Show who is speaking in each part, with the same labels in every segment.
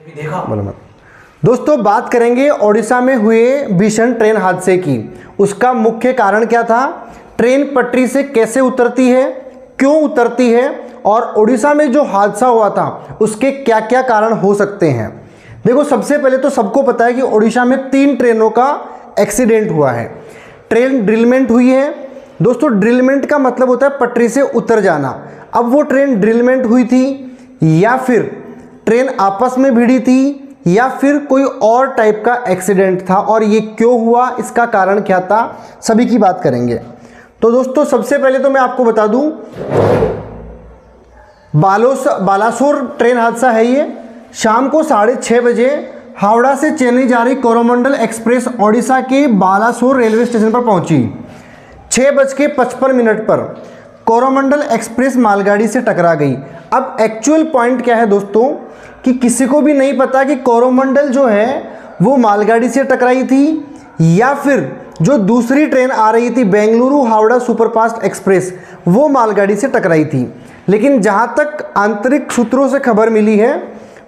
Speaker 1: बोलो मत। दोस्तों बात करेंगे ओडिशा में हुए भीषण ट्रेन हादसे की। उसका मुख्य कारण क्या था, ट्रेन पटरी से कैसे उतरती है, क्यों उतरती है, और ओडिशा में जो हादसा हुआ था उसके क्या क्या कारण हो सकते हैं। देखो सबसे पहले तो सबको पता है कि ओडिशा में 3 ट्रेनों का एक्सीडेंट हुआ है। ट्रेन ड्रिलमेंट हुई है। दोस्तों ड्रिलमेंट का मतलब होता है पटरी से उतर जाना। अब वो ट्रेन ड्रिलमेंट हुई थी या फिर ट्रेन आपस में भिड़ी थी या फिर कोई और टाइप का एक्सीडेंट था, और ये क्यों हुआ, इसका कारण क्या था, सभी की बात करेंगे। तो दोस्तों सबसे पहले तो मैं आपको बता दूं, बालासोर ट्रेन हादसा है ये। शाम को 6:30 बजे हावड़ा से चेन्नई जा रही कोरोमंडल एक्सप्रेस ओडिशा के बालासोर रेलवे स्टेशन पर पहुंची। 6:55 पर कोरोमंडल एक्सप्रेस मालगाड़ी से टकरा गई। अब एक्चुअल पॉइंट क्या है दोस्तों कि किसी को भी नहीं पता कि कोरोमंडल जो है वो मालगाड़ी से टकराई थी या फिर जो दूसरी ट्रेन आ रही थी बेंगलुरु हावड़ा सुपरफास्ट एक्सप्रेस वो मालगाड़ी से टकराई थी। लेकिन जहाँ तक आंतरिक सूत्रों से खबर मिली है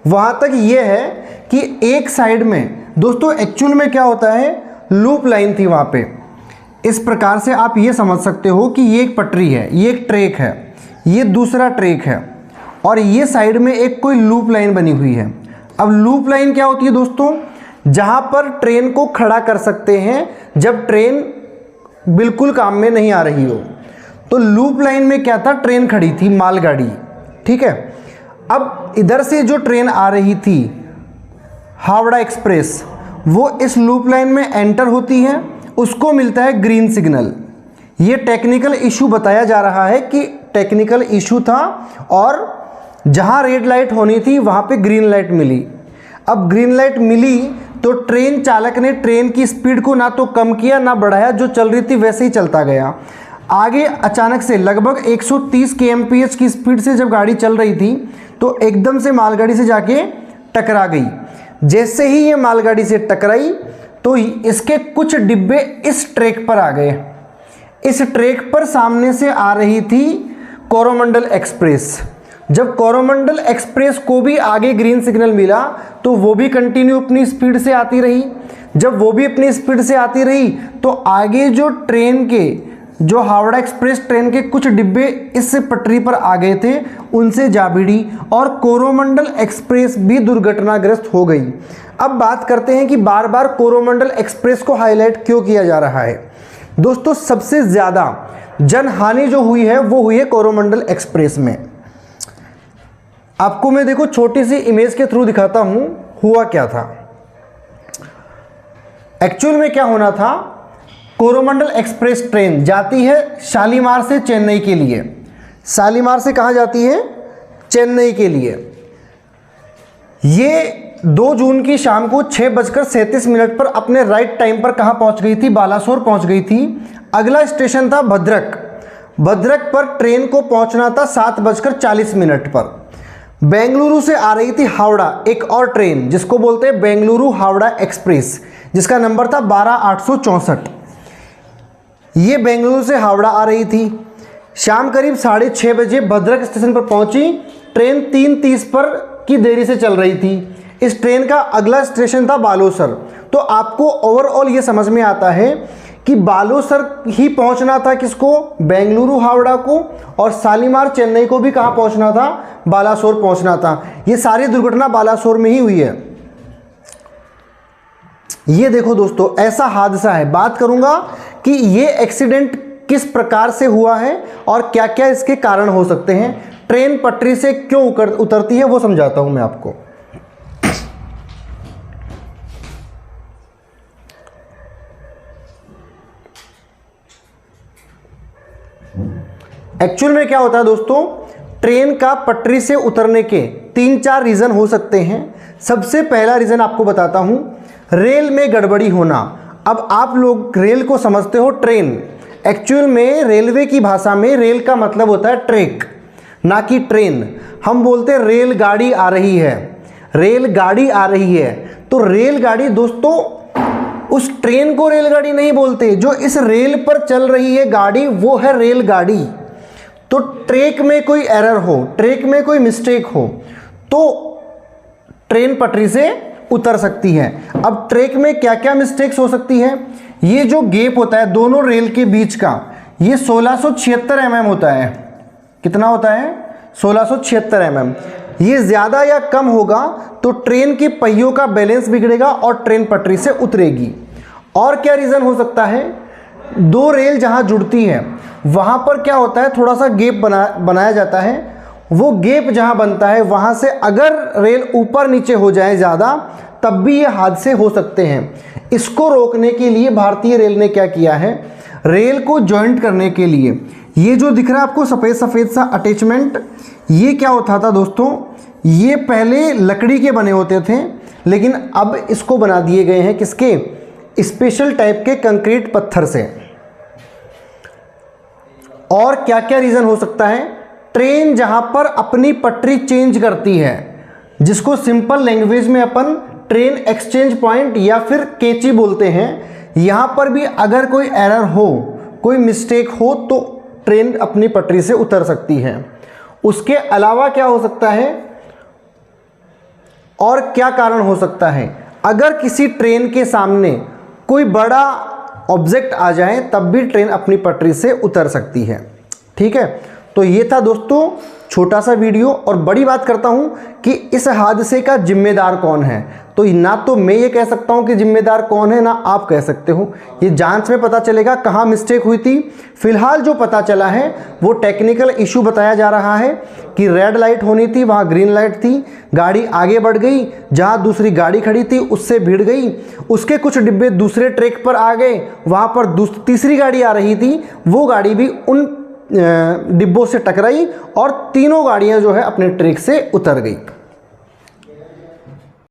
Speaker 1: वहाँ तक ये है कि एक साइड में दोस्तों एक्चुअल में क्या होता है, लूप लाइन थी वहाँ पे। इस प्रकार से आप ये समझ सकते हो कि ये एक पटरी है, ये एक ट्रैक है, ये दूसरा ट्रैक है, और ये साइड में एक कोई लूप लाइन बनी हुई है। अब लूप लाइन क्या होती है दोस्तों, जहाँ पर ट्रेन को खड़ा कर सकते हैं जब ट्रेन बिल्कुल काम में नहीं आ रही हो। तो लूप लाइन में क्या था, ट्रेन खड़ी थी मालगाड़ी, ठीक है। अब इधर से जो ट्रेन आ रही थी हावड़ा एक्सप्रेस वो इस लूप लाइन में एंटर होती है, उसको मिलता है ग्रीन सिग्नल। ये टेक्निकल इशू बताया जा रहा है कि टेक्निकल इशू था और जहाँ रेड लाइट होनी थी वहाँ पे ग्रीन लाइट मिली। अब ग्रीन लाइट मिली तो ट्रेन चालक ने ट्रेन की स्पीड को ना तो कम किया ना बढ़ाया, जो चल रही थी वैसे ही चलता गया। आगे अचानक से लगभग 130 kmph की स्पीड से जब गाड़ी चल रही थी तो एकदम से मालगाड़ी से जाके टकरा गई। जैसे ही ये मालगाड़ी से टकराई तो इसके कुछ डिब्बे इस ट्रैक पर आ गए। इस ट्रैक पर सामने से आ रही थी कोरोमंडल एक्सप्रेस। जब कोरोमंडल एक्सप्रेस को भी आगे ग्रीन सिग्नल मिला तो वो भी कंटिन्यू अपनी स्पीड से आती रही। जब वो भी अपनी स्पीड से आती रही तो आगे जो ट्रेन के जो हावड़ा एक्सप्रेस ट्रेन के कुछ डिब्बे इस पटरी पर आ गए थे, उनसे जा भिड़ी और कोरोमंडल एक्सप्रेस भी दुर्घटनाग्रस्त हो गई। अब बात करते हैं कि बार बार कोरोमंडल एक्सप्रेस को हाईलाइट क्यों किया जा रहा है। दोस्तों सबसे ज़्यादा जनहानि जो हुई है वो हुई है कोरोमंडल एक्सप्रेस में। आपको मैं देखो छोटी सी इमेज के थ्रू दिखाता हूं हुआ क्या था। एक्चुअल में क्या होना था, कोरोमंडल एक्सप्रेस ट्रेन जाती है शालीमार से चेन्नई के लिए। शालीमार से कहाँ जाती है, चेन्नई के लिए। ये 2 जून की शाम को 6:37 पर अपने राइट टाइम पर कहाँ पहुँच गई थी, बालासोर पहुँच गई थी। अगला स्टेशन था भद्रक। भद्रक पर ट्रेन को पहुँचना था 7:40 पर। बेंगलुरु से आ रही थी हावड़ा एक और ट्रेन जिसको बोलते हैं बेंगलुरु हावड़ा एक्सप्रेस, जिसका नंबर था 12,864। ये बेंगलुरु से हावड़ा आ रही थी। शाम करीब 6:30 बजे भद्रक स्टेशन पर पहुंची। ट्रेन 3:30 पर की देरी से चल रही थी। इस ट्रेन का अगला स्टेशन था बालासोर। तो आपको ओवरऑल ये समझ में आता है कि बालासोर ही पहुंचना था किसको, बेंगलुरु हावड़ा को, और शालीमार चेन्नई को भी कहाँ पहुंचना था, बालासोर पहुंचना था। ये सारी दुर्घटना बालासोर में ही हुई है। ये देखो दोस्तों ऐसा हादसा है। बात करूंगा कि ये एक्सीडेंट किस प्रकार से हुआ है और क्या क्या इसके कारण हो सकते हैं, ट्रेन पटरी से क्यों उतरती है वो समझाता हूं मैं आपको। एक्चुअल में क्या होता है दोस्तों, ट्रेन का पटरी से उतरने के 3-4 रीज़न हो सकते हैं। सबसे पहला रीज़न आपको बताता हूं, रेल में गड़बड़ी होना। अब आप लोग रेल को समझते हो ट्रेन, एक्चुअल में रेलवे की भाषा में रेल का मतलब होता है ट्रैक, ना कि ट्रेन। हम बोलते हैं रेलगाड़ी आ रही है, रेलगाड़ी आ रही है। तो रेलगाड़ी दोस्तों उस ट्रेन को रेलगाड़ी नहीं बोलते, जो इस रेल पर चल रही है गाड़ी वो है रेलगाड़ी। तो ट्रैक में कोई एरर हो, ट्रैक में कोई मिस्टेक हो तो ट्रेन पटरी से उतर सकती है। अब ट्रैक में क्या क्या मिस्टेक्स हो सकती है, ये जो गैप होता है दोनों रेल के बीच का, ये 1676 mm होता है। कितना होता है? 1676 mm। ये ज़्यादा या कम होगा तो ट्रेन के पहियों का बैलेंस बिगड़ेगा और ट्रेन पटरी से उतरेगी। और क्या रीज़न हो सकता है, दो रेल जहाँ जुड़ती है वहाँ पर क्या होता है, थोड़ा सा गैप बनाया जाता है। वो गैप जहाँ बनता है वहाँ से अगर रेल ऊपर नीचे हो जाए ज़्यादा, तब भी ये हादसे हो सकते हैं। इसको रोकने के लिए भारतीय रेल ने क्या किया है, रेल को जॉइंट करने के लिए ये जो दिख रहा है आपको सफ़ेद सफ़ेद सा अटैचमेंट, ये क्या होता था दोस्तों, ये पहले लकड़ी के बने होते थे, लेकिन अब इसको बना दिए गए हैं किसके, स्पेशल टाइप के कंक्रीट पत्थर से। और क्या क्या रीज़न हो सकता है, ट्रेन जहाँ पर अपनी पटरी चेंज करती है, जिसको सिंपल लैंग्वेज में अपन ट्रेन एक्सचेंज पॉइंट या फिर केची बोलते हैं, यहाँ पर भी अगर कोई एरर हो, कोई मिस्टेक हो तो ट्रेन अपनी पटरी से उतर सकती है। उसके अलावा क्या हो सकता है और क्या कारण हो सकता है, अगर किसी ट्रेन के सामने कोई बड़ा ऑब्जेक्ट आ जाए तब भी ट्रेन अपनी पटरी से उतर सकती है। ठीक है, तो ये था दोस्तों छोटा सा वीडियो। और बड़ी बात करता हूँ कि इस हादसे का जिम्मेदार कौन है, तो ना तो मैं ये कह सकता हूँ कि जिम्मेदार कौन है, ना आप कह सकते हो। ये जांच में पता चलेगा कहाँ मिस्टेक हुई थी। फिलहाल जो पता चला है वो टेक्निकल इशू बताया जा रहा है कि रेड लाइट होनी थी, वहाँ ग्रीन लाइट थी, गाड़ी आगे बढ़ गई, जहाँ दूसरी गाड़ी खड़ी थी उससे भिड़ गई, उसके कुछ डिब्बे दूसरे ट्रैक पर आ गए, वहाँ पर तीसरी गाड़ी आ रही थी, वो गाड़ी भी उन डिब्बों से टकराई और तीनों गाड़ियाँ जो है अपने ट्रैक से उतर गई।